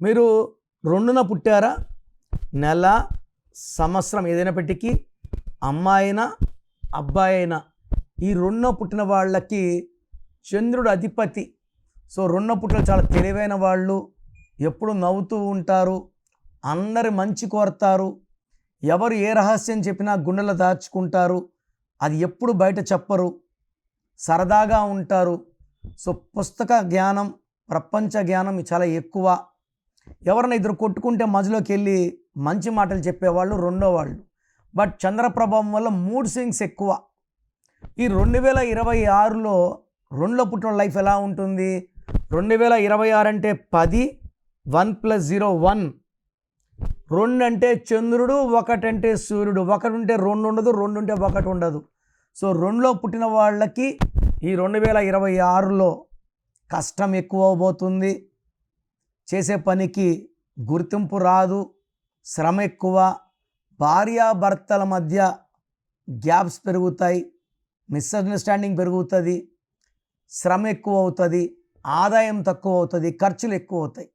మీరు 2న పుట్టారా? నెల, సంవత్సరం ఏదైనప్పటికీ అమ్మాయినా అబ్బాయినా ఈ 2న పుట్టిన వాళ్ళకి చంద్రుడు అధిపతి. సో 2న పుట్టిన చాలా తెలివైన వాళ్ళు, ఎప్పుడు నవ్వుతూ ఉంటారు, అందరి మంచి కోరతారు, ఎవరు ఏ రహస్యం చెప్పినా గుండెలో దాచుకుంటారు, అది ఎప్పుడు బయట చెప్పరు, సరదాగా ఉంటారు. సో పుస్తక జ్ఞానం, ప్రపంచ జ్ఞానం చాలా ఎక్కువ. ఎవరైనా ఇద్దరు కొట్టుకుంటే మధ్యలోకి వెళ్ళి మంచి మాటలు చెప్పేవాళ్ళు 2వ వాళ్ళు. బట్ చంద్రప్రభావం వల్ల మూడ్ స్వింగ్స్ ఎక్కువ. ఈ 2026లో 2లో పుట్టిన లైఫ్ ఎలా ఉంటుంది? 2026 అంటే 10, 1 + 0 1. 2 అంటే చంద్రుడు, 1 అంటే సూర్యుడు. 1 ఉంటే 2 ఉండదు, 2 ఉంటే 1 ఉండదు. సో 2లో పుట్టిన వాళ్ళకి ఈ 2026లో కష్టం ఎక్కువ అవబోతుంది. చేసే పనికి గుర్తింపు రాదు, శ్రమ ఎక్కువ, భార్యాభర్తల మధ్య గ్యాప్స్ పెరుగుతాయి, మిస్అండర్స్టాండింగ్ పెరుగుతుంది, శ్రమ ఎక్కువ అవుతుంది, ఆదాయం తక్కువ అవుతుంది, ఖర్చులు ఎక్కువ అవుతాయి.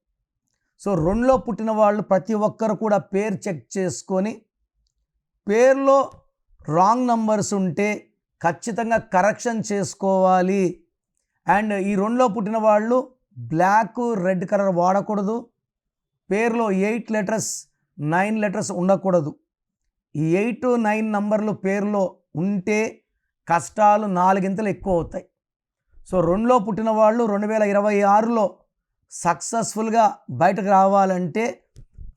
సో 2లో పుట్టిన వాళ్ళు ప్రతి ఒక్కరు కూడా పేరు చెక్ చేసుకొని, పేరులో రాంగ్ నంబర్స్ ఉంటే ఖచ్చితంగా కరెక్షన్ చేసుకోవాలి. అండ్ ఈ 2లో పుట్టిన వాళ్ళు బ్లాక్, రెడ్ కలర్ వాడకూడదు. పేరులో 8 లెటర్స్ 9 లెటర్స్ ఉండకూడదు. ఈ 8, 9 నంబర్లు పేరులో ఉంటే కష్టాలు 4 ఎక్కువ అవుతాయి. సో 2లో పుట్టిన వాళ్ళు 2026లో సక్సెస్ఫుల్గా బయటకు రావాలంటే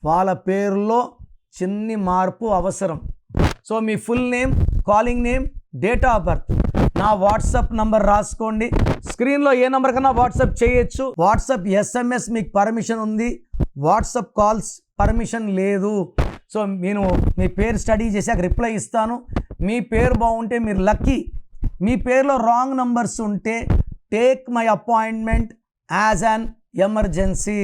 వాళ్ళ పేరులో చిన్ని మార్పు అవసరం. So me full name, calling name, date of birth, నా వాట్సాప్ నంబర్ రాసుకోండి. స్క్రీన్లో ఏ నెంబర్ కన్నా వాట్సాప్ చేయొచ్చు. వాట్సాప్ SMS మీకు పర్మిషన్ ఉంది, వాట్సాప్ కాల్స్ పర్మిషన్ లేదు. సో నేను మీ పేరు స్టడీ చేశాక రిప్లై ఇస్తాను. మీ పేరు బాగుంటే మీరు లక్కీ. మీ పేరులో రాంగ్ నంబర్స్ ఉంటే take my appointment as an emergency.